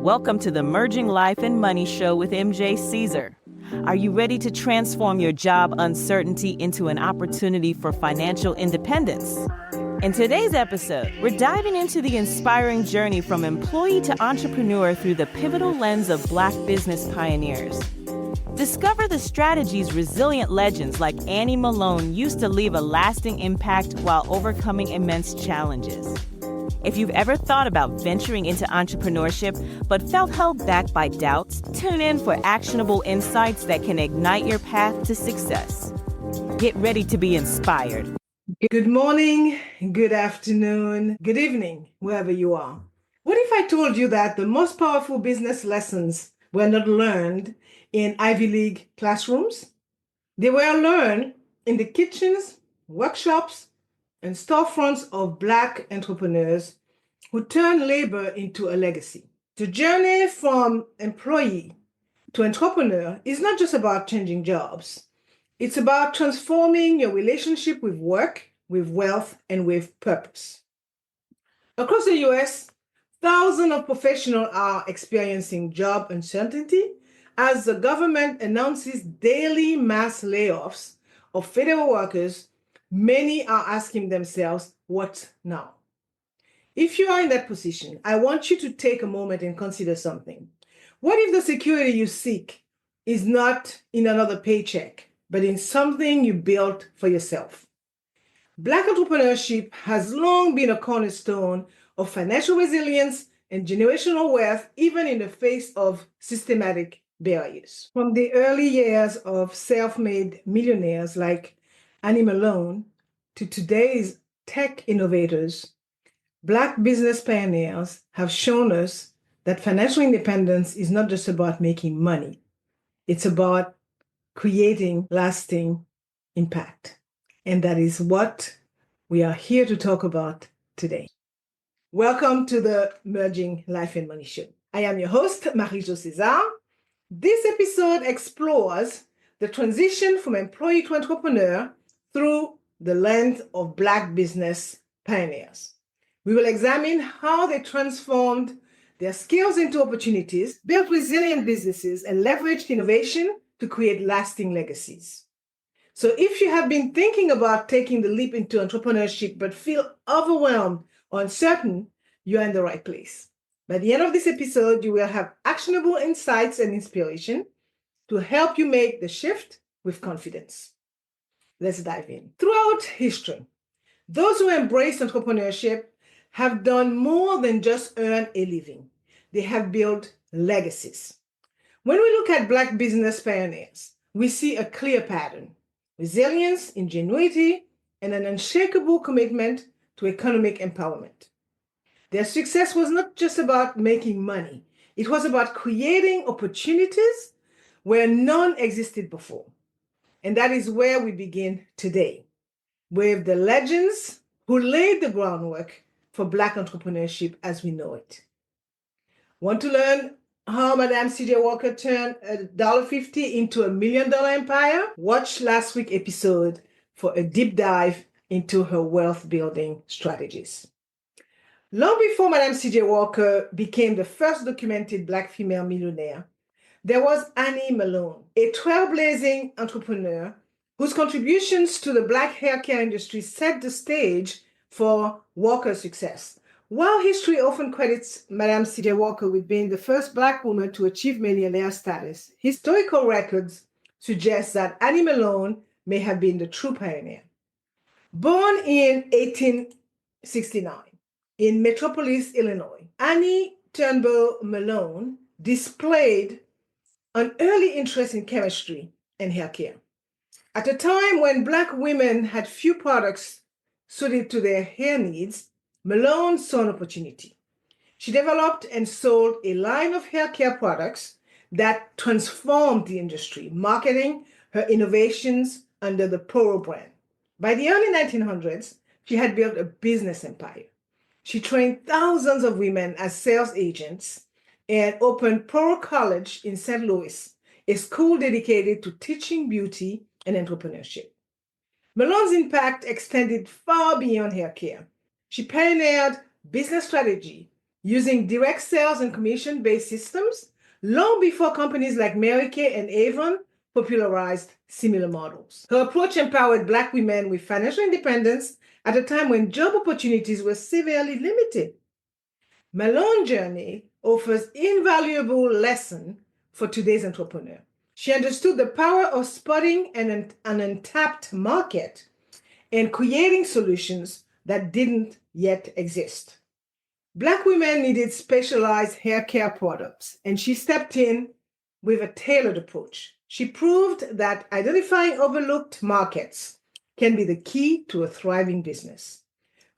Welcome to the Merging Life and Money Show with MJ Caesar. Are you ready to transform your job uncertainty into an opportunity for financial independence? In today's episode, we're diving into the inspiring journey from employee to entrepreneur through the pivotal lens of Black business pioneers. Discover the strategies resilient legends like Annie Malone used to leave a lasting impact while overcoming immense challenges. If you've ever thought about venturing into entrepreneurship but felt held back by doubts, tune in for actionable insights that can ignite your path to success. Get ready to be inspired. Good morning, good afternoon, good evening, wherever you are. What if I told you that the most powerful business lessons were not learned in Ivy League classrooms? They were learned in the kitchens, workshops, and storefronts of Black entrepreneurs who turned labor into a legacy. The journey from employee to entrepreneur is not just about changing jobs. It's about transforming your relationship with work, with wealth, and with purpose. Across the US, thousands of professionals are experiencing job uncertainty as the government announces daily mass layoffs of federal workers. Many are asking themselves, what now? If you are in that position, I want you to take a moment and consider something. What if the security you seek is not in another paycheck, but in something you built for yourself? Black entrepreneurship has long been a cornerstone of financial resilience and generational wealth, even in the face of systematic barriers. From the early years of self-made millionaires like Annie Malone to today's tech innovators, Black business pioneers have shown us that financial independence is not just about making money. It's about creating lasting impact. And that is what we are here to talk about today. Welcome to the Merging Life and Money Show. I am your host, Marie-Jo César. This episode explores the transition from employee to entrepreneur through the lens of Black business pioneers. We will examine how they transformed their skills into opportunities, built resilient businesses, and leveraged innovation to create lasting legacies. So if you have been thinking about taking the leap into entrepreneurship but feel overwhelmed or uncertain, you are in the right place. By the end of this episode, you will have actionable insights and inspiration to help you make the shift with confidence. Let's dive in. Throughout history, those who embrace entrepreneurship have done more than just earn a living. They have built legacies. When we look at Black business pioneers, we see a clear pattern: resilience, ingenuity, and an unshakable commitment to economic empowerment. Their success was not just about making money. It was about creating opportunities where none existed before. And that is where we begin today, with the legends who laid the groundwork for Black entrepreneurship as we know it. Want to learn how Madame C.J. Walker turned $1.50 into $1 million empire? Watch last week's episode for a deep dive into her wealth building strategies. Long before Madame C.J. Walker became the first documented Black female millionaire, there was Annie Malone, a trailblazing entrepreneur whose contributions to the Black hair care industry set the stage for Walker's success. While history often credits Madame C.J. Walker with being the first Black woman to achieve millionaire status, historical records suggest that Annie Malone may have been the true pioneer. Born in 1869 in Metropolis, Illinois, Annie Turnbull Malone displayed an early interest in chemistry and hair care. At a time when Black women had few products suited to their hair needs, Malone saw an opportunity. She developed and sold a line of hair care products that transformed the industry, marketing her innovations under the Poro brand. By the early 1900s, she had built a business empire. She trained thousands of women as sales agents and opened Poro College in St. Louis, a school dedicated to teaching beauty and entrepreneurship. Malone's impact extended far beyond hair care. She pioneered business strategy, using direct sales and commission-based systems long before companies like Mary Kay and Avon popularized similar models. Her approach empowered Black women with financial independence at a time when job opportunities were severely limited. Malone's journey offers invaluable lesson for today's entrepreneur. She understood the power of spotting an untapped market and creating solutions that didn't yet exist. Black women needed specialized hair care products, and she stepped in with a tailored approach. She proved that identifying overlooked markets can be the key to a thriving business.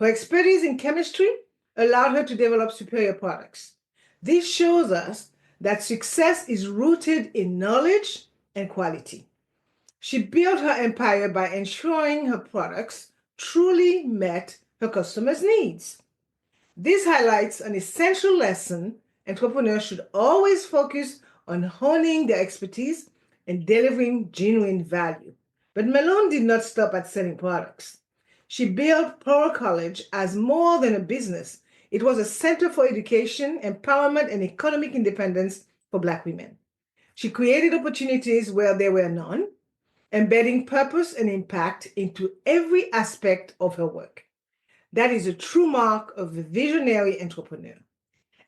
Her expertise in chemistry allowed her to develop superior products. This shows us that success is rooted in knowledge and quality. She built her empire by ensuring her products truly met her customers' needs. This highlights an essential lesson. Entrepreneurs should always focus on honing their expertise and delivering genuine value. But Malone did not stop at selling products. She built Pearl College as more than a business. It was a center for education, empowerment, and economic independence for Black women. She created opportunities where there were none, embedding purpose and impact into every aspect of her work. That is a true mark of a visionary entrepreneur.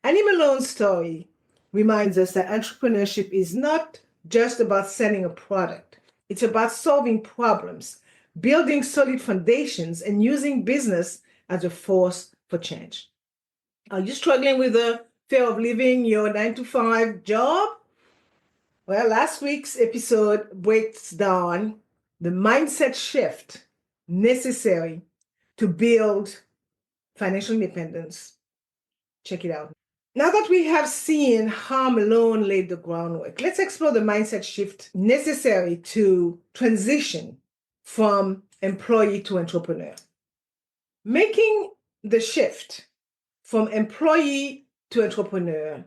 Annie Malone's story reminds us that entrepreneurship is not just about selling a product. It's about solving problems, building solid foundations, and using business as a force for change. Are you struggling with the fear of leaving your 9-to-5 job? Well, last week's episode breaks down the mindset shift necessary to build financial independence. Check it out. Now that we have seen how Malone laid the groundwork, let's explore the mindset shift necessary to transition from employee to entrepreneur. Making the shift from employee to entrepreneur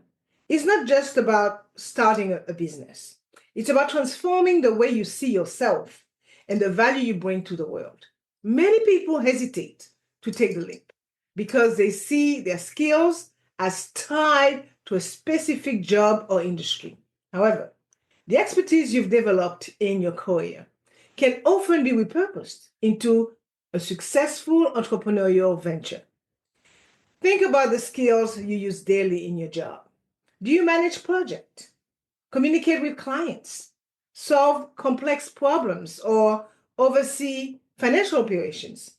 is not just about starting a business. It's about transforming the way you see yourself and the value you bring to the world. Many people hesitate to take the leap because they see their skills as tied to a specific job or industry. However, the expertise you've developed in your career can often be repurposed into a successful entrepreneurial venture. Think about the skills you use daily in your job. Do you manage projects, communicate with clients, solve complex problems, or oversee financial operations?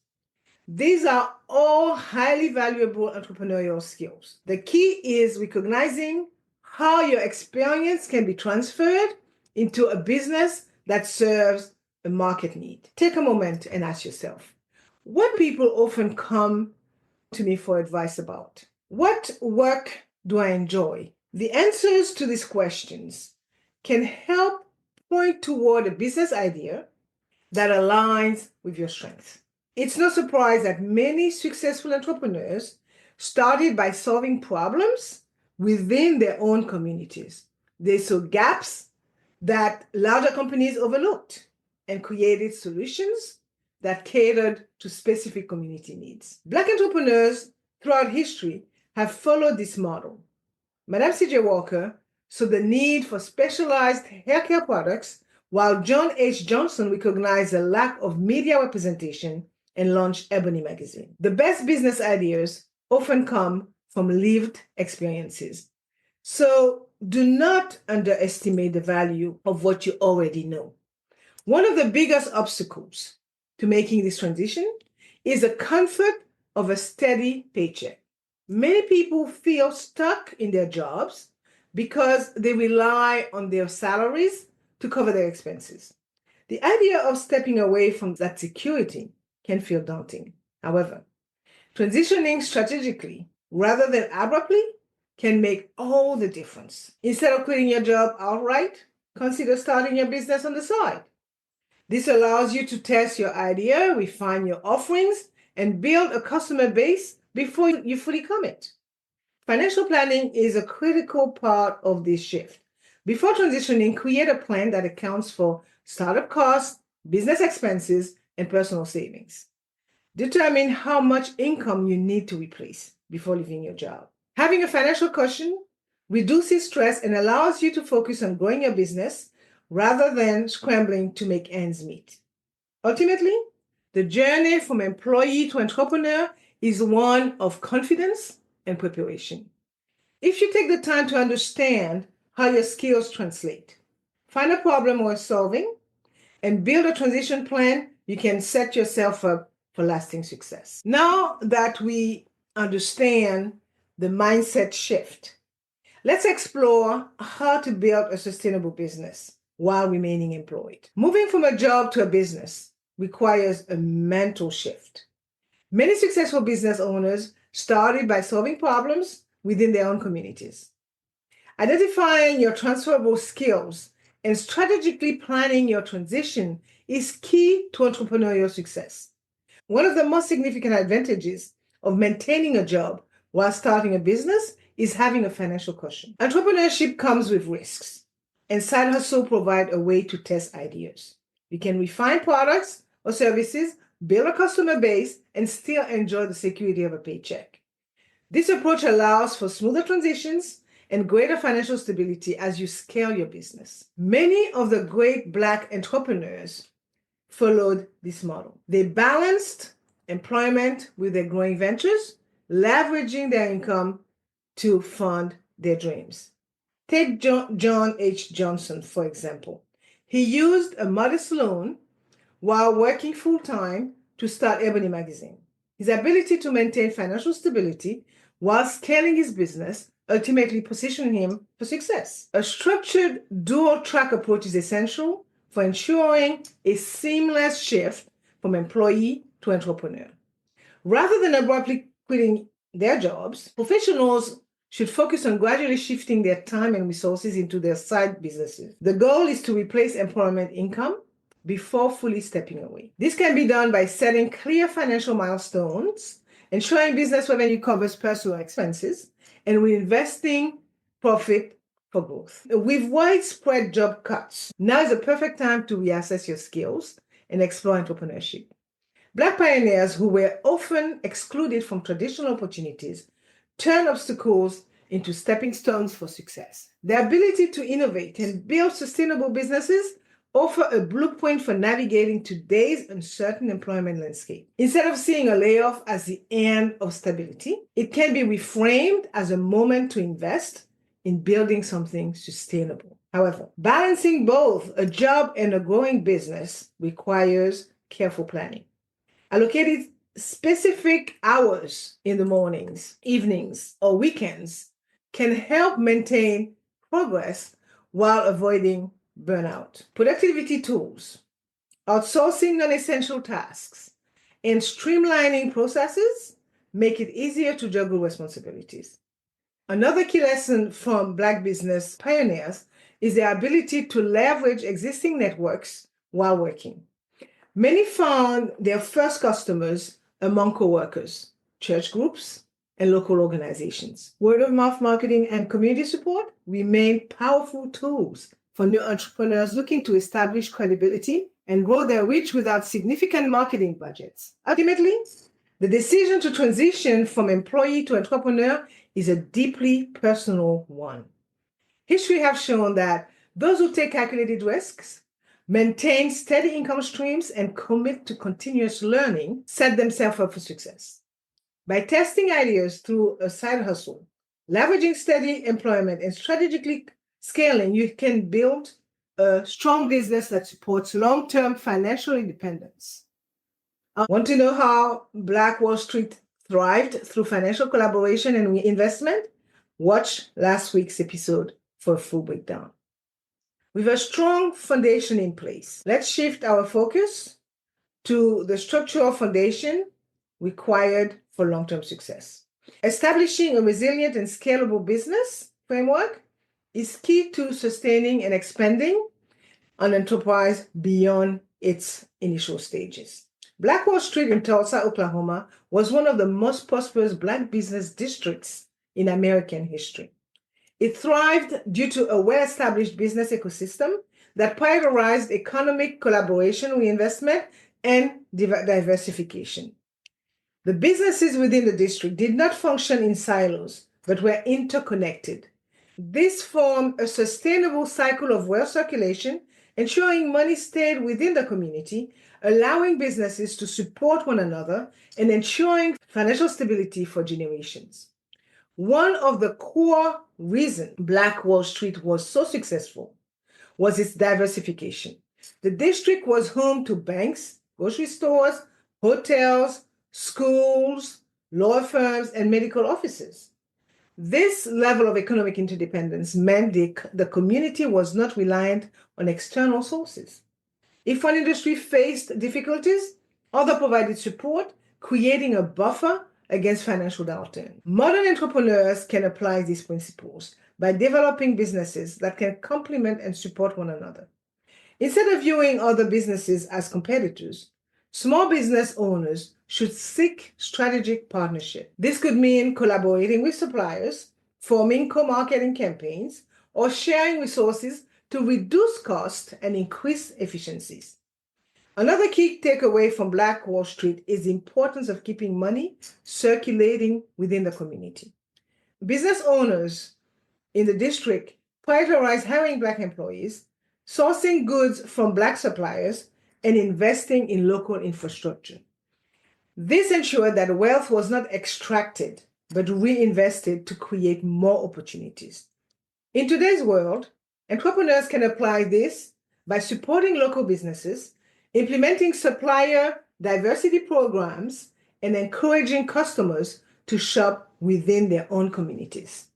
These are all highly valuable entrepreneurial skills. The key is recognizing how your experience can be transferred into a business that serves a market need. Take a moment and ask yourself, what people often come to me for advice about? What work do I enjoy? The answers to these questions can help point toward a business idea that aligns with your strengths. It's no surprise that many successful entrepreneurs started by solving problems within their own communities. They saw gaps that larger companies overlooked and created solutions that catered to specific community needs. Black entrepreneurs throughout history have followed this model. Madam C.J. Walker saw the need for specialized hair care products, while John H. Johnson recognized a lack of media representation and launched Ebony magazine. The best business ideas often come from lived experiences. So do not underestimate the value of what you already know. One of the biggest obstacles to making this transition is the comfort of a steady paycheck. Many people feel stuck in their jobs because they rely on their salaries to cover their expenses. The idea of stepping away from that security can feel daunting. However, transitioning strategically rather than abruptly can make all the difference. Instead of quitting your job outright, consider starting your business on the side. This allows you to test your idea, refine your offerings, and build a customer base before you fully commit. Financial planning is a critical part of this shift. Before transitioning, create a plan that accounts for startup costs, business expenses, and personal savings. Determine how much income you need to replace before leaving your job. Having a financial cushion reduces stress and allows you to focus on growing your business rather than scrambling to make ends meet. Ultimately, the journey from employee to entrepreneur is one of confidence and preparation. If you take the time to understand how your skills translate, find a problem worth solving, and build a transition plan, you can set yourself up for lasting success. Now that we understand the mindset shift, let's explore how to build a sustainable business while remaining employed. Moving from a job to a business requires a mental shift. Many successful business owners started by solving problems within their own communities. Identifying your transferable skills and strategically planning your transition is key to entrepreneurial success. One of the most significant advantages of maintaining a job while starting a business is having a financial cushion. Entrepreneurship comes with risks, and side hustle provide a way to test ideas. You can refine products or services, build a customer base, and still enjoy the security of a paycheck. This approach allows for smoother transitions and greater financial stability as you scale your business. Many of the great Black entrepreneurs followed this model. They balanced employment with their growing ventures, leveraging their income to fund their dreams. Take John H. Johnson, for example. He used a modest loan while working full-time to start Ebony magazine. His ability to maintain financial stability while scaling his business ultimately positioned him for success. A structured dual-track approach is essential for ensuring a seamless shift from employee to entrepreneur. Rather than abruptly quitting their jobs, professionals should focus on gradually shifting their time and resources into their side businesses. The goal is to replace employment income before fully stepping away. This can be done by setting clear financial milestones, ensuring business revenue covers personal expenses, and reinvesting profit for growth. With widespread job cuts, now is the perfect time to reassess your skills and explore entrepreneurship. Black pioneers who were often excluded from traditional opportunities turn obstacles into stepping stones for success. Their ability to innovate and build sustainable businesses offer a blueprint for navigating today's uncertain employment landscape. Instead of seeing a layoff as the end of stability, it can be reframed as a moment to invest in building something sustainable. However, balancing both a job and a growing business requires careful planning. Allocated specific hours in the mornings, evenings, or weekends can help maintain progress while avoiding burnout. Productivity tools, outsourcing non-essential tasks, and streamlining processes make it easier to juggle responsibilities. Another key lesson from Black business pioneers is their ability to leverage existing networks while working. Many found their first customers among coworkers, church groups, and local organizations. Word of mouth marketing and community support remain powerful tools for new entrepreneurs looking to establish credibility and grow their reach without significant marketing budgets. Ultimately, the decision to transition from employee to entrepreneur is a deeply personal one. History has shown that those who take calculated risks, maintain steady income streams, and commit to continuous learning set themselves up for success. By testing ideas through a side hustle, leveraging steady employment, and strategically scaling, you can build a strong business that supports long-term financial independence. Want to know how Black Wall Street thrived through financial collaboration and investment? Watch last week's episode for a full breakdown. With a strong foundation in place, let's shift our focus to the structural foundation required for long-term success. Establishing a resilient and scalable business framework is key to sustaining and expanding an enterprise beyond its initial stages. Black Wall Street in Tulsa, Oklahoma, was one of the most prosperous Black business districts in American history. It thrived due to a well-established business ecosystem that prioritized economic collaboration, reinvestment, and diversification. The businesses within the district did not function in silos, but were interconnected. This formed a sustainable cycle of wealth circulation, ensuring money stayed within the community, allowing businesses to support one another, and ensuring financial stability for generations. One of the core reasons Black Wall Street was so successful was its diversification. The district was home to banks, grocery stores, hotels, schools, law firms, and medical offices. This level of economic interdependence meant the community was not reliant on external sources. If one industry faced difficulties, others provided support, creating a buffer against financial downturn. Modern entrepreneurs can apply these principles by developing businesses that can complement and support one another. Instead of viewing other businesses as competitors, small business owners should seek strategic partnership. This could mean collaborating with suppliers, forming co-marketing campaigns, or sharing resources to reduce costs and increase efficiencies. Another key takeaway from Black Wall Street is the importance of keeping money circulating within the community. Business owners in the district prioritize hiring Black employees, sourcing goods from Black suppliers, and investing in local infrastructure. This ensured that wealth was not extracted, but reinvested to create more opportunities. In today's world, entrepreneurs can apply this by supporting local businesses, implementing supplier diversity programs, and encouraging customers to shop within their own communities.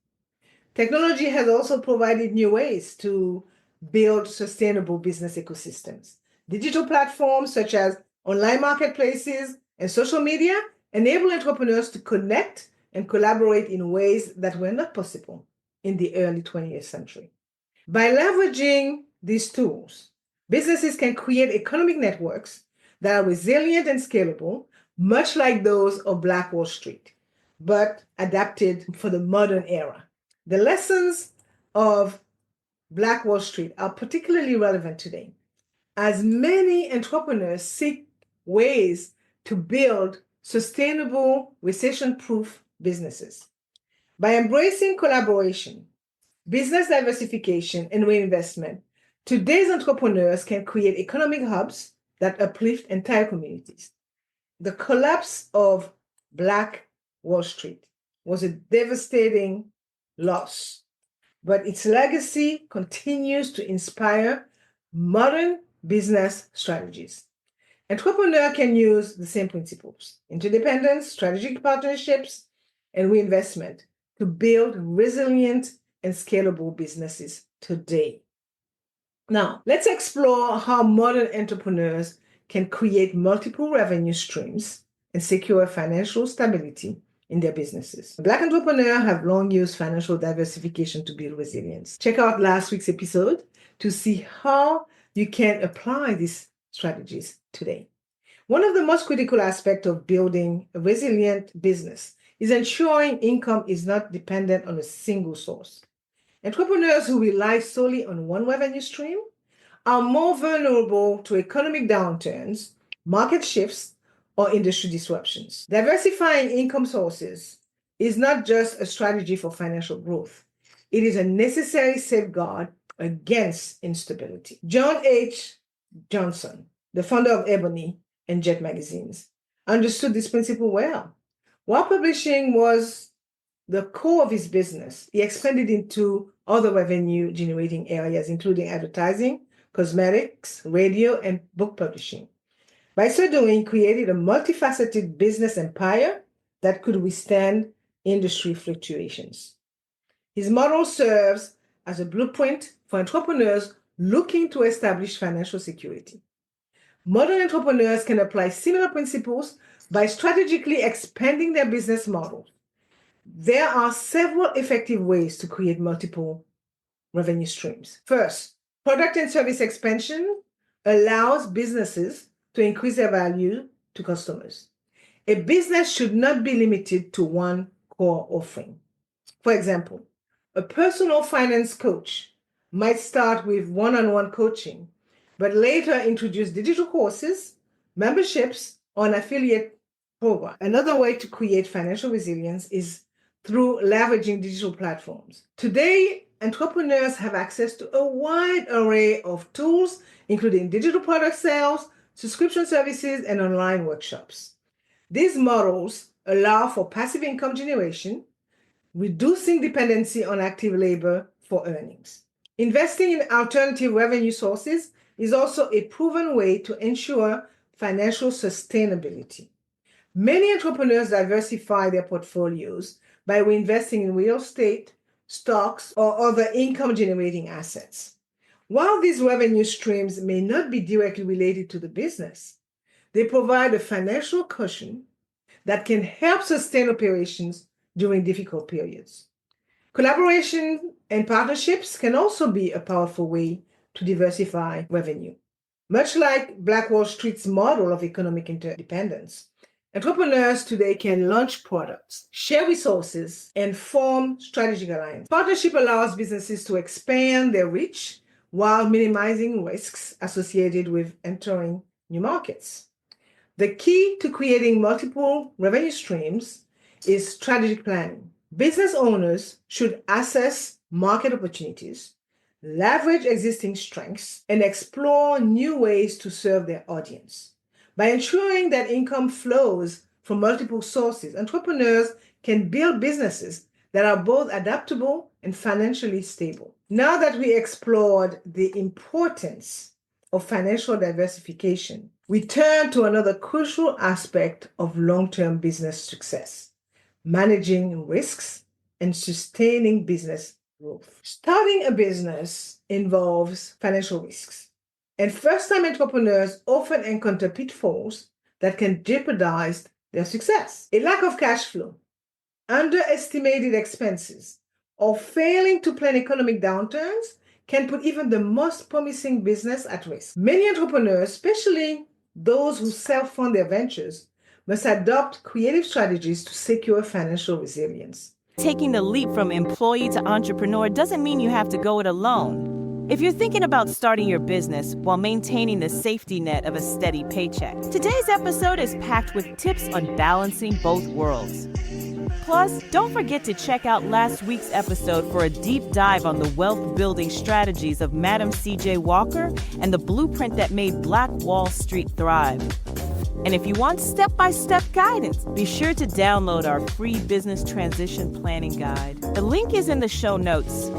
Technology has also provided new ways to build sustainable business ecosystems. Digital platforms such as online marketplaces and social media enable entrepreneurs to connect and collaborate in ways that were not possible in the early 20th century. By leveraging these tools, businesses can create economic networks that are resilient and scalable, much like those of Black Wall Street, but adapted for the modern era. The lessons of Black Wall Street are particularly relevant today, as many entrepreneurs seek ways to build sustainable, recession-proof businesses. By embracing collaboration, business diversification, and reinvestment, today's entrepreneurs can create economic hubs that uplift entire communities. The collapse of Black Wall Street was a devastating loss, but its legacy continues to inspire modern business strategies. Entrepreneurs can use the same principles: interdependence, strategic partnerships, and reinvestment to build resilient and scalable businesses today. Now, let's explore how modern entrepreneurs can create multiple revenue streams and secure financial stability in their businesses. Black entrepreneurs have long used financial diversification to build resilience. Check out last week's episode to see how you can apply these strategies today. One of the most critical aspects of building a resilient business is ensuring income is not dependent on a single source. Entrepreneurs who rely solely on one revenue stream are more vulnerable to economic downturns, market shifts, or industry disruptions. Diversifying income sources is not just a strategy for financial growth. It is a necessary safeguard against instability. John H. Johnson, the founder of Ebony and Jet magazines, understood this principle well. While publishing was the core of his business, he expanded into other revenue-generating areas, including advertising, cosmetics, radio, and book publishing. By so doing, he created a multifaceted business empire that could withstand industry fluctuations. His model serves as a blueprint for entrepreneurs looking to establish financial security. Modern entrepreneurs can apply similar principles by strategically expanding their business models. There are several effective ways to create multiple revenue streams. First, product and service expansion allows businesses to increase their value to customers. A business should not be limited to one core offering. For example, a personal finance coach might start with one-on-one coaching, but later introduce digital courses, memberships, or an affiliate program. Another way to create financial resilience is through leveraging digital platforms. Today, entrepreneurs have access to a wide array of tools, including digital product sales, subscription services, and online workshops. These models allow for passive income generation, reducing dependency on active labor for earnings. Investing in alternative revenue sources is also a proven way to ensure financial sustainability. Many entrepreneurs diversify their portfolios by reinvesting in real estate, stocks, or other income-generating assets. While these revenue streams may not be directly related to the business, they provide a financial cushion that can help sustain operations during difficult periods. Collaboration and partnerships can also be a powerful way to diversify revenue. Much like Black Wall Street's model of economic interdependence, entrepreneurs today can launch products, share resources, and form strategic alliances. Partnership allows businesses to expand their reach while minimizing risks associated with entering new markets. The key to creating multiple revenue streams is strategic planning. Business owners should assess market opportunities, leverage existing strengths, and explore new ways to serve their audience. By ensuring that income flows from multiple sources, entrepreneurs can build businesses that are both adaptable and financially stable. Now that we explored the importance of financial diversification, we turn to another crucial aspect of long-term business success: managing risks and sustaining business growth. Starting a business involves financial risks, and first-time entrepreneurs often encounter pitfalls that can jeopardize their success. A lack of cash flow, underestimated expenses, or failing to plan economic downturns can put even the most promising business at risk. Many entrepreneurs, especially those who self-fund their ventures, must adopt creative strategies to secure financial resilience. Taking the leap from employee to entrepreneur doesn't mean you have to go it alone. If you're thinking about starting your business while maintaining the safety net of a steady paycheck, today's episode is packed with tips on balancing both worlds. Plus, don't forget to check out last week's episode for a deep dive on the wealth-building strategies of Madam C.J. Walker and the blueprint that made Black Wall Street thrive. And if you want step-by-step guidance, be sure to download our free business transition planning guide. The link is in the show notes.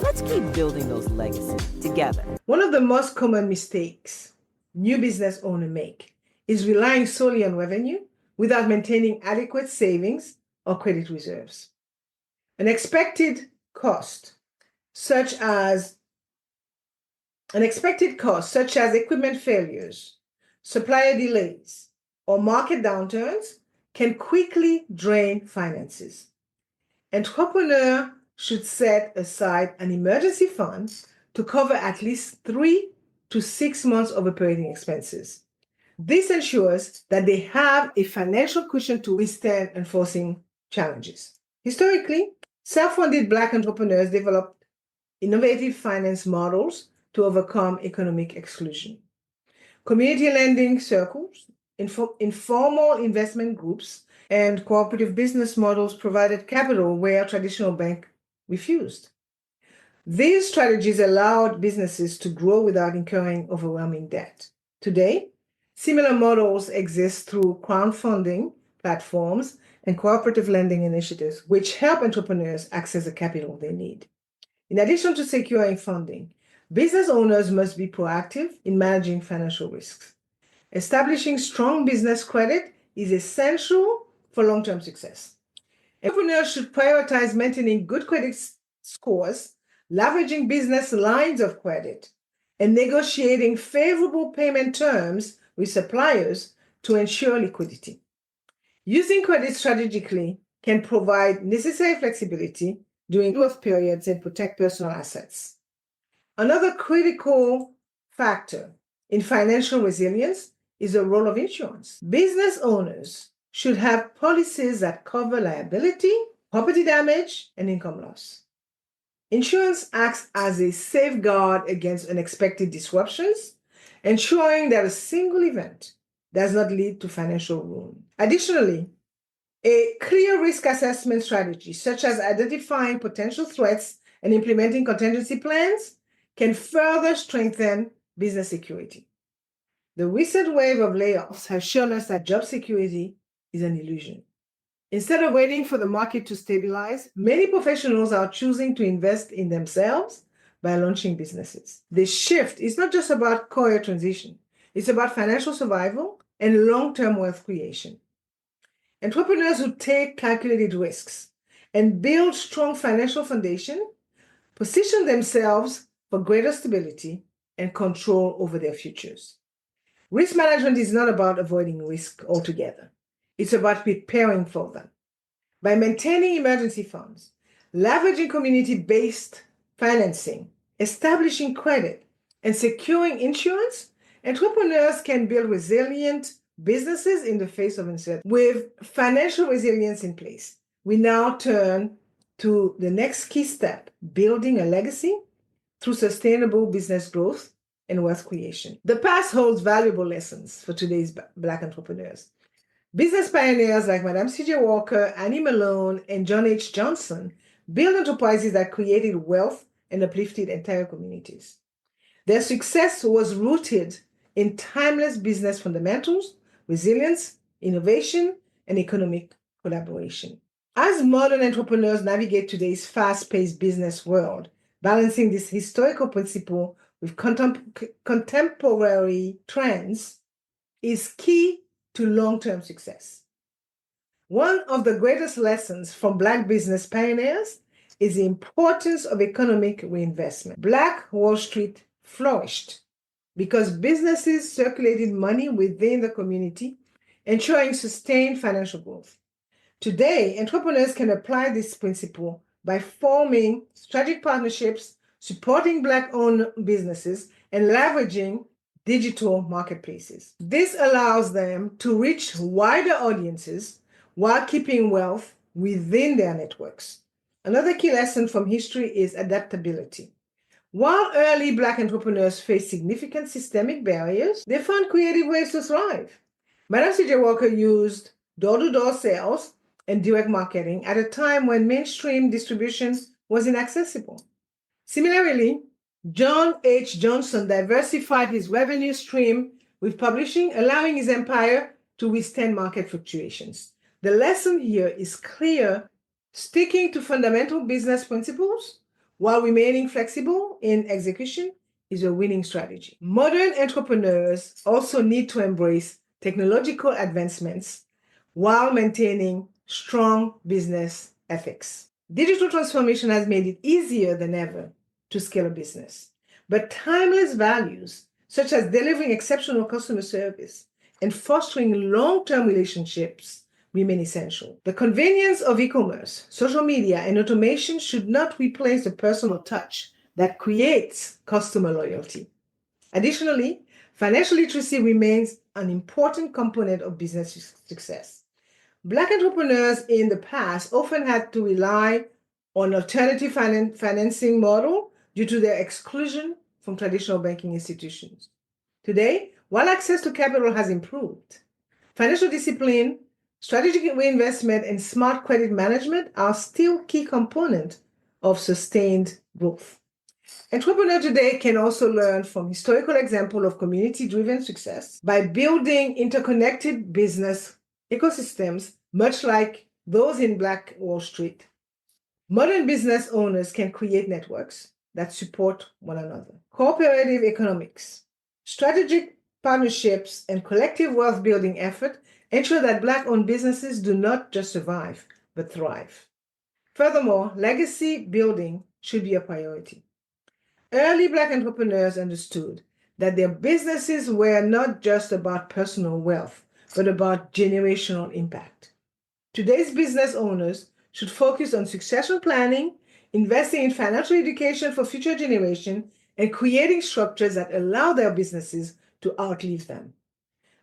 Let's keep building those legacies together. One of the most common mistakes new business owners make is relying solely on revenue without maintaining adequate savings or credit reserves. Unexpected costs, such as equipment failures, supplier delays, or market downturns, can quickly drain finances. Entrepreneurs should set aside an emergency fund to cover at least 3 to 6 months of operating expenses. This ensures that they have a financial cushion to withstand unforeseen challenges. Historically, self-funded Black entrepreneurs developed innovative finance models to overcome economic exclusion. Community lending circles, informal investment groups, and cooperative business models provided capital where traditional banks refused. These strategies allowed businesses to grow without incurring overwhelming debt. Today, similar models exist through crowdfunding platforms and cooperative lending initiatives, which help entrepreneurs access the capital they need. In addition to securing funding, business owners must be proactive in managing financial risks. Establishing strong business credit is essential for long-term success. Entrepreneurs should prioritize maintaining good credit scores, leveraging business lines of credit, and negotiating favorable payment terms with suppliers to ensure liquidity. Using credit strategically can provide necessary flexibility during growth periods and protect personal assets. Another critical factor in financial resilience is the role of insurance. Business owners should have policies that cover liability, property damage, and income loss. Insurance acts as a safeguard against unexpected disruptions, ensuring that a single event does not lead to financial ruin. Additionally, A clear risk assessment strategy, such as identifying potential threats and implementing contingency plans, can further strengthen business security. The recent wave of layoffs has shown us that job security is an illusion. Instead of waiting for the market to stabilize, many professionals are choosing to invest in themselves by launching businesses. This shift is not just about career transition, it's about financial survival and long-term wealth creation. Entrepreneurs who take calculated risks and build strong financial foundation position themselves for greater stability and control over their futures. Risk management is not about avoiding risk altogether. It's about preparing for them. By maintaining emergency funds, leveraging community-based financing, establishing credit, and securing insurance, entrepreneurs can build resilient businesses in the face of uncertainty. With financial resilience in place, we now turn to the next key step, building a legacy through sustainable business growth and wealth creation. The past holds valuable lessons for today's Black entrepreneurs. Business pioneers like Madam C.J. Walker, Annie Malone, and John H. Johnson built enterprises that created wealth and uplifted entire communities. Their success was rooted in timeless business fundamentals, resilience, innovation, and economic collaboration. As modern entrepreneurs navigate today's fast-paced business world, balancing this historical principle with contemporary trends is key to long-term success. One of the greatest lessons from Black business pioneers is the importance of economic reinvestment. Black Wall Street flourished because businesses circulated money within the community, ensuring sustained financial growth. Today, entrepreneurs can apply this principle by forming strategic partnerships, supporting Black-owned businesses, and leveraging digital marketplaces. This allows them to reach wider audiences while keeping wealth within their networks. Another key lesson from history is adaptability. While early Black entrepreneurs faced significant systemic barriers, they found creative ways to thrive. Madam C.J. Walker used door-to-door sales and direct marketing at a time when mainstream distribution was inaccessible. Similarly, John H. Johnson diversified his revenue stream with publishing, allowing his empire to withstand market fluctuations. The lesson here is clear: sticking to fundamental business principles while remaining flexible in execution is a winning strategy. Modern entrepreneurs also need to embrace technological advancements while maintaining strong business ethics. Digital transformation has made it easier than ever to scale a business, but timeless values such as delivering exceptional customer service and fostering long-term relationships remain essential. The convenience of e-commerce, social media, and automation should not replace the personal touch that creates customer loyalty. Additionally, financial literacy remains an important component of business success. Black entrepreneurs in the past often had to rely on alternative financing model due to their exclusion from traditional banking institutions. Today, while access to capital has improved, financial discipline, strategic reinvestment, and smart credit management are still key components of sustained growth. Entrepreneurs today can also learn from historical examples of community-driven success by building interconnected business ecosystems, much like those in Black Wall Street. Modern business owners can create networks that support one another. Cooperative economics, strategic partnerships, and collective wealth building effort ensure that Black-owned businesses do not just survive, but thrive. Furthermore, legacy building should be a priority. Early Black entrepreneurs understood that their businesses were not just about personal wealth, but about generational impact. Today's business owners should focus on succession planning, investing in financial education for future generations, and creating structures that allow their businesses to outlive them.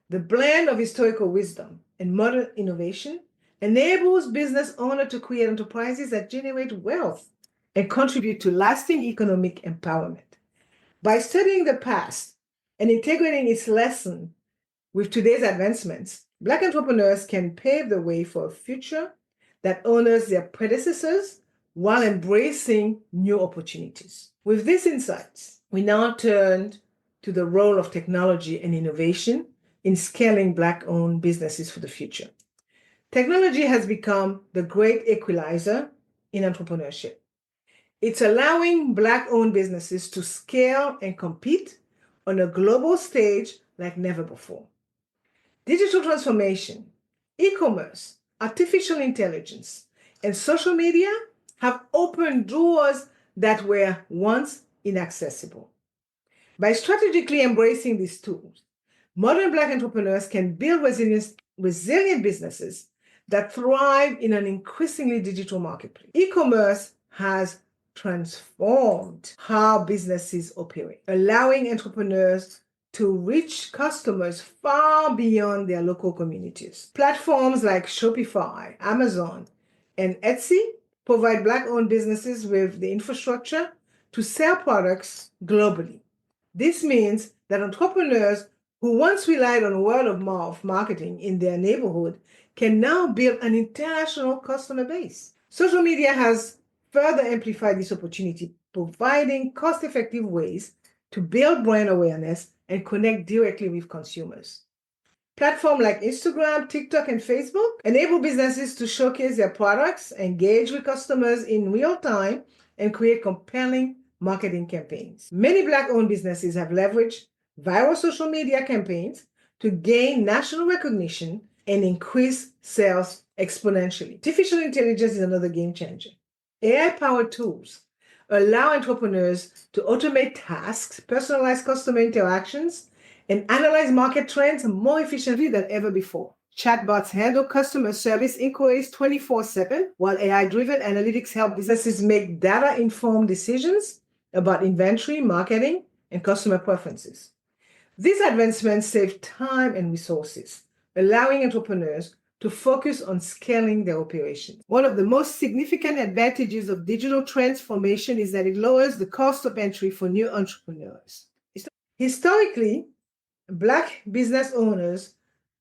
The blend of historical wisdom and modern innovation enables business owners to create enterprises that generate wealth and contribute to lasting economic empowerment. By studying the past and integrating its lesson with today's advancements, Black entrepreneurs can pave the way for a future that honors their predecessors while embracing new opportunities. With these insights, we now turn to the role of technology and innovation in scaling Black-owned businesses for the future. Technology has become the great equalizer in entrepreneurship. It's allowing Black-owned businesses to scale and compete on a global stage like never before. Digital transformation, e-commerce, artificial intelligence, and social media have opened doors that were once inaccessible. By strategically embracing these tools, modern Black entrepreneurs can build resilient businesses that thrive in an increasingly digital marketplace. E-commerce has transformed how businesses operate, allowing entrepreneurs to reach customers far beyond their local communities. Platforms like Shopify, Amazon, and Etsy provide Black-owned businesses with the infrastructure to sell products globally. This means that entrepreneurs who once relied on word-of-mouth marketing in their neighborhood can now build an international customer base. Social media has further amplified this opportunity, providing cost-effective ways to build brand awareness and connect directly with consumers. Platforms like Instagram, TikTok, and Facebook enable businesses to showcase their products, engage with customers in real time, and create compelling marketing campaigns. Many Black-owned businesses have leveraged viral social media campaigns to gain national recognition and increase sales exponentially. Artificial intelligence is another game changer. AI-powered tools allow entrepreneurs to automate tasks, personalize customer interactions, and analyze market trends more efficiently than ever before. Chatbots handle customer service inquiries 24/7, while AI-driven analytics help businesses make data-informed decisions about inventory, marketing, and customer preferences. These advancements save time and resources, allowing entrepreneurs to focus on scaling their operations. One of the most significant advantages of digital transformation is that it lowers the cost of entry for new entrepreneurs. Historically, Black business owners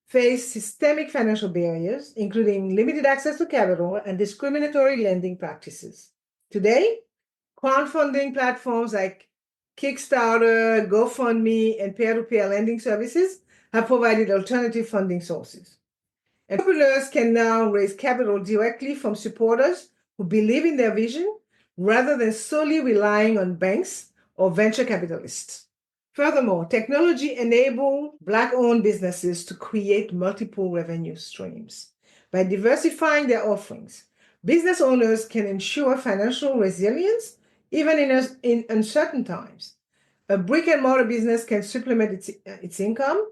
face systemic financial barriers, including limited access to capital and discriminatory lending practices. Today, crowdfunding platforms like Kickstarter, GoFundMe, and peer-to-peer lending services have provided alternative funding sources. Entrepreneurs can now raise capital directly from supporters who believe in their vision rather than solely relying on banks or venture capitalists. Furthermore, technology enables Black-owned businesses to create multiple revenue streams. By diversifying their offerings, business owners can ensure financial resilience even in uncertain times. A brick-and-mortar business can supplement its income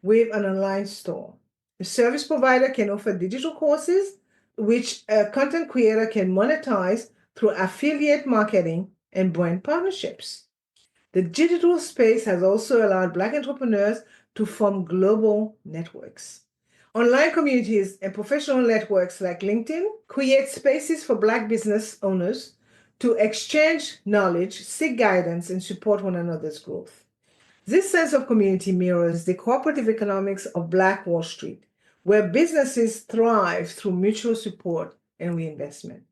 with an online store. A service provider can offer digital courses, which a content creator can monetize through affiliate marketing and brand partnerships. The digital space has also allowed Black entrepreneurs to form global networks. Online communities and professional networks like LinkedIn create spaces for Black business owners to exchange knowledge, seek guidance, and support one another's growth. This sense of community mirrors the cooperative economics of Black Wall Street, where businesses thrive through mutual support and reinvestment.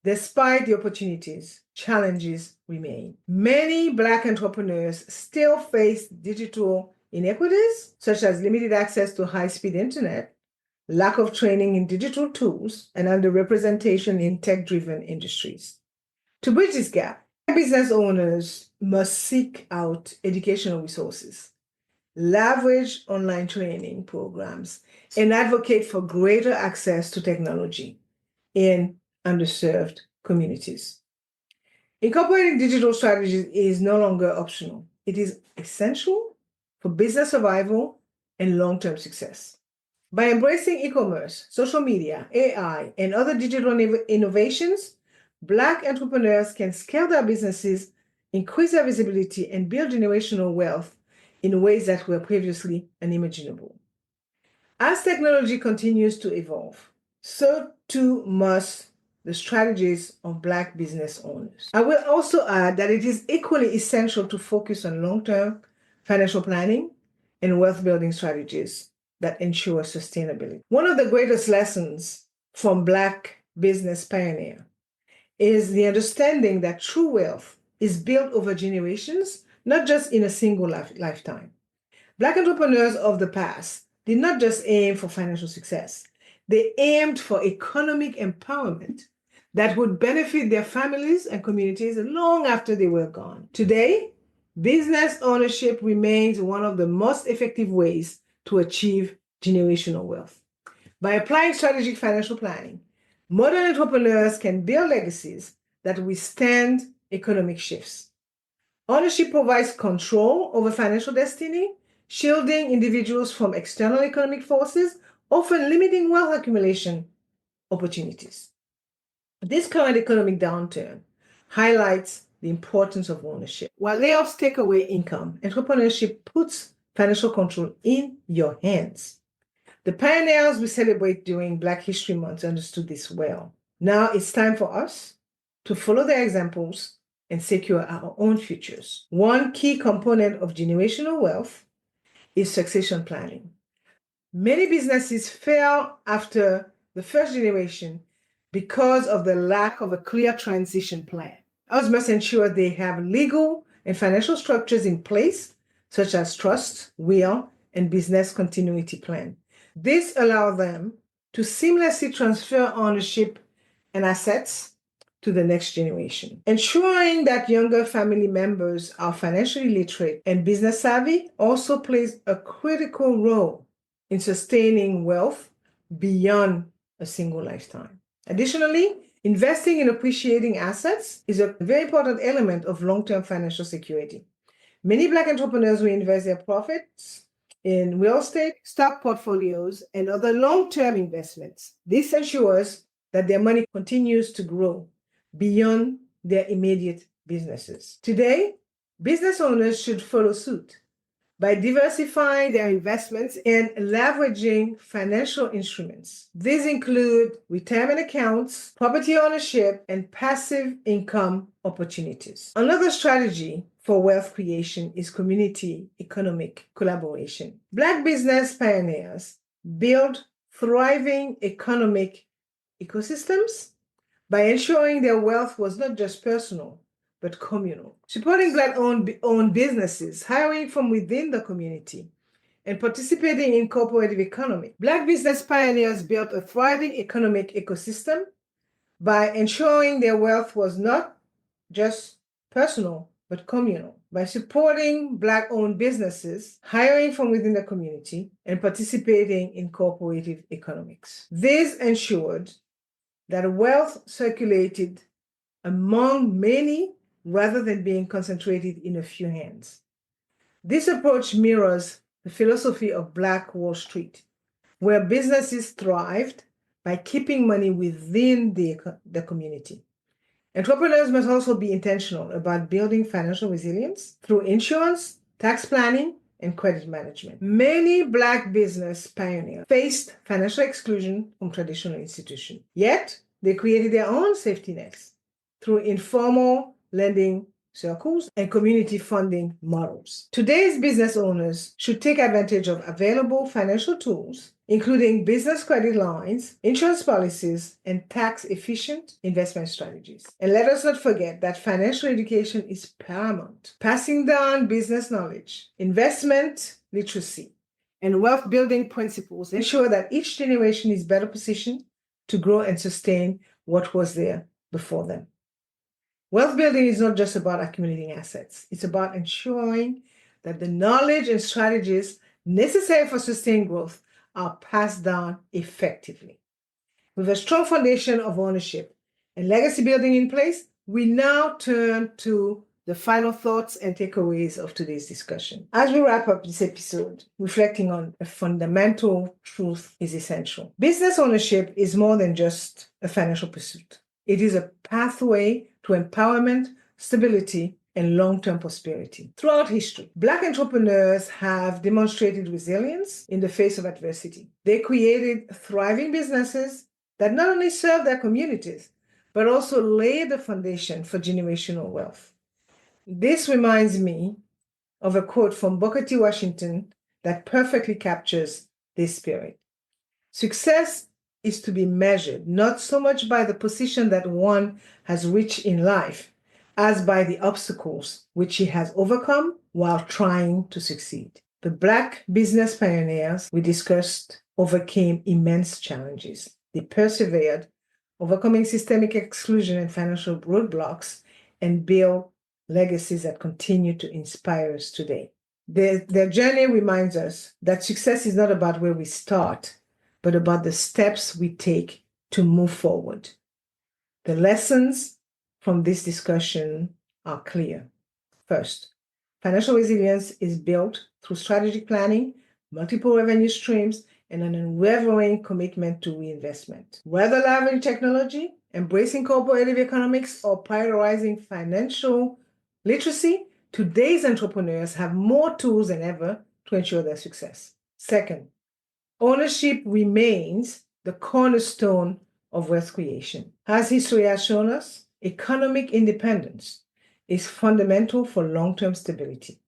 Despite the opportunities, challenges remain. Many Black entrepreneurs still face digital inequities, such as limited access to high-speed internet, lack of training in digital tools, and underrepresentation in tech-driven industries. To bridge this gap, business owners must seek out educational resources, leverage online training programs, and advocate for greater access to technology in underserved communities. Incorporating digital strategies is no longer optional. It is essential for business survival and long-term success. By embracing e-commerce, social media, AI, and other digital innovations, Black entrepreneurs can scale their businesses, increase their visibility, and build generational wealth in ways that were previously unimaginable. As technology continues to evolve, so too must the strategies of Black business owners. I will also add that it is equally essential to focus on long-term financial planning and wealth building strategies that ensure sustainability. One of the greatest lessons from Black business pioneer is the understanding that true wealth is built over generations, not just in a single lifetime. Black entrepreneurs of the past did not just aim for financial success, they aimed for economic empowerment that would benefit their families and communities long after they were gone. Today, business ownership remains one of the most effective ways to achieve generational wealth. By applying strategic financial planning, modern entrepreneurs can build legacies that withstand economic shifts. Ownership provides control over financial destiny, shielding individuals from external economic forces, often limiting wealth accumulation opportunities. This current economic downturn highlights the importance of ownership. While layoffs take away income, entrepreneurship puts financial control in your hands. The pioneers we celebrate during Black History Month understood this well. Now it's time for us to follow their examples and secure our own futures. One key component of generational wealth is succession planning. Many businesses fail after the first generation because of the lack of a clear transition plan. Ours must ensure they have legal and financial structures in place, such as trust, will, and business continuity plan. This allows them to seamlessly transfer ownership and assets to the next generation. Ensuring that younger family members are financially literate and business savvy also plays a critical role in sustaining wealth beyond a single lifetime. Additionally, investing in appreciating assets is a very important element of long-term financial security. Many Black entrepreneurs will invest their profits in real estate, stock portfolios, and other long-term investments. This ensures that their money continues to grow beyond their immediate businesses. Today, business owners should follow suit by diversifying their investments and leveraging financial instruments. These include retirement accounts, property ownership, and passive income opportunities. Another strategy for wealth creation is community economic collaboration. Black business pioneers build thriving economic ecosystems by ensuring their wealth was not just personal, but communal. Supporting Black-owned businesses, hiring from within the community, and participating in cooperative economy. Black business pioneers built a thriving economic ecosystem by ensuring their wealth was not just personal, but communal. By supporting Black-owned businesses, hiring from within the community, and participating in cooperative economics. This ensured that wealth circulated among many rather than being concentrated in a few hands. This approach mirrors the philosophy of Black Wall Street, where businesses thrived by keeping money within the community. Entrepreneurs must also be intentional about building financial resilience through insurance, tax planning, and credit management. Many Black business pioneers faced financial exclusion from traditional institutions, yet they created their own safety nets through informal lending circles and community funding models. Today's business owners should take advantage of available financial tools, including business credit lines, insurance policies, and tax-efficient investment strategies. And let us not forget that financial education is paramount. Passing down business knowledge, investment literacy, and wealth-building principles ensure that each generation is better positioned to grow and sustain what was there before them. Wealth building is not just about accumulating assets. It's about ensuring that the knowledge and strategies necessary for sustained growth are passed down effectively. With a strong foundation of ownership and legacy building in place, we now turn to the final thoughts and takeaways of today's discussion. As we wrap up this episode, reflecting on a fundamental truth is essential. Business ownership is more than just a financial pursuit. It is a pathway to empowerment, stability, and long-term prosperity. Throughout history, Black entrepreneurs have demonstrated resilience in the face of adversity. They created thriving businesses that not only serve their communities, but also lay the foundation for generational wealth. This reminds me of a quote from Booker T. Washington that perfectly captures this spirit. Success is to be measured not so much by the position that one has reached in life as by the obstacles which he has overcome while trying to succeed. The Black business pioneers we discussed overcame immense challenges. They persevered, overcoming systemic exclusion and financial roadblocks, and built legacies that continue to inspire us today. Their journey reminds us that success is not about where we start, but about the steps we take to move forward. The lessons from this discussion are clear. First, financial resilience is built through strategic planning, multiple revenue streams, and an unwavering commitment to reinvestment. Whether leveraging technology, embracing cooperative economics, or prioritizing financial literacy, today's entrepreneurs have more tools than ever to ensure their success. Second, ownership remains the cornerstone of wealth creation. As history has shown us, economic independence is fundamental for long-term stability.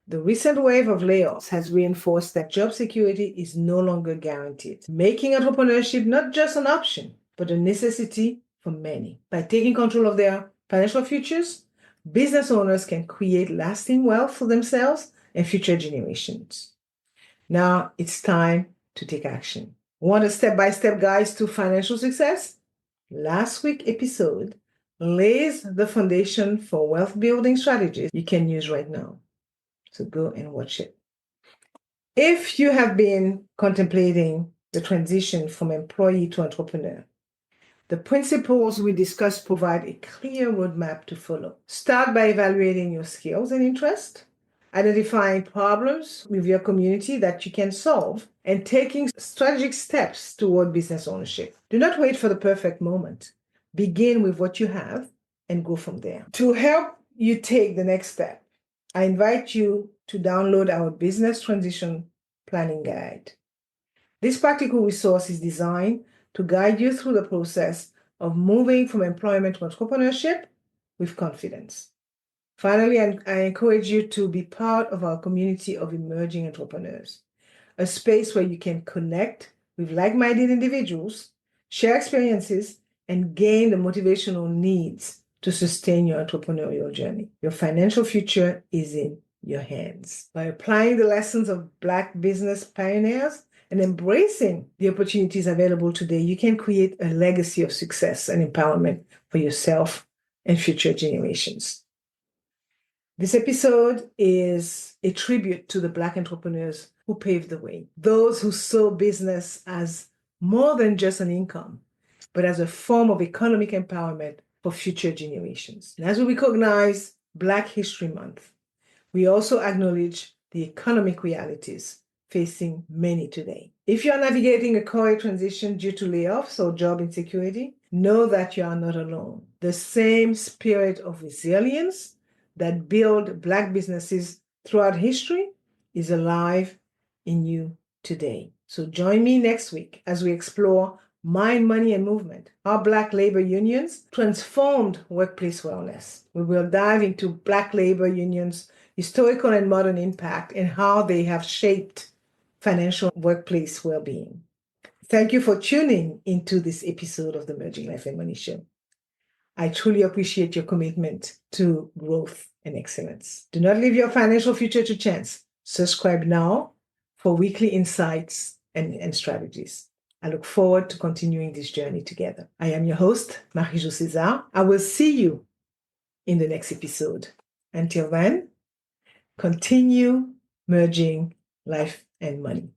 The recent wave of layoffs has reinforced that job security is no longer guaranteed, making entrepreneurship not just an option, but a necessity for many. By taking control of their financial futures, business owners can create lasting wealth for themselves and future generations. Now it's time to take action. Want a step-by-step guide to financial success? Last week's episode lays the foundation for wealth building strategies you can use right now. So go and watch it. If you have been contemplating the transition from employee to entrepreneur, the principles we discussed provide a clear roadmap to follow. Start by evaluating your skills and interests, identifying problems with your community that you can solve, and taking strategic steps toward business ownership. Do not wait for the perfect moment. Begin with what you have and go from there. To help you take the next step, I invite you to download our Business Transition Planning Guide. This practical resource is designed to guide you through the process of moving from employment to entrepreneurship with confidence. Finally, I encourage you to be part of our community of emerging entrepreneurs, a space where you can connect with like-minded individuals, share experiences, and gain the motivational needs to sustain your entrepreneurial journey. Your financial future is in your hands. By applying the lessons of Black business pioneers and embracing the opportunities available today, you can create a legacy of success and empowerment for yourself and future generations. This episode is a tribute to the Black entrepreneurs who paved the way, those who saw business as more than just an income, but as a form of economic empowerment for future generations. And as we recognize Black History Month, we also acknowledge the economic realities facing many today. If you are navigating a career transition due to layoffs or job insecurity, know that you are not alone. The same spirit of resilience that built Black businesses throughout history is alive in you today. So join me next week as we explore Mind, Money, and Movement, how Black labor unions transformed workplace wellness. We will dive into Black labor unions' historical and modern impact and how they have shaped financial workplace well-being. Thank you for tuning into this episode of the Merging Life and Money Show. I truly appreciate your commitment to growth and excellence. Do not leave your financial future to chance. Subscribe now for weekly insights and strategies. I look forward to continuing this journey together. I am your host, Marie-Jo César. I will see you in the next episode. Until then, continue merging life and money.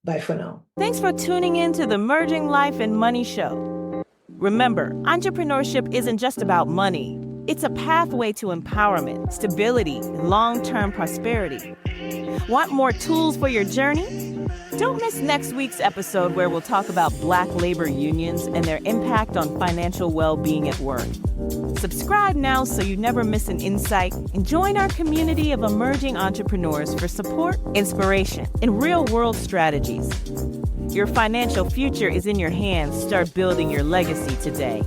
Bye for now. Thanks for tuning in to the Merging Life and Money Show. Remember, entrepreneurship isn't just about money. It's a pathway to empowerment, stability, and long-term prosperity. Want more tools for your journey? Don't miss next week's episode where we'll talk about Black labor unions and their impact on financial well-being at work. Subscribe now so you never miss an insight, and join our community of emerging entrepreneurs for support, inspiration, and real-world strategies. Your financial future is in your hands. Start building your legacy today.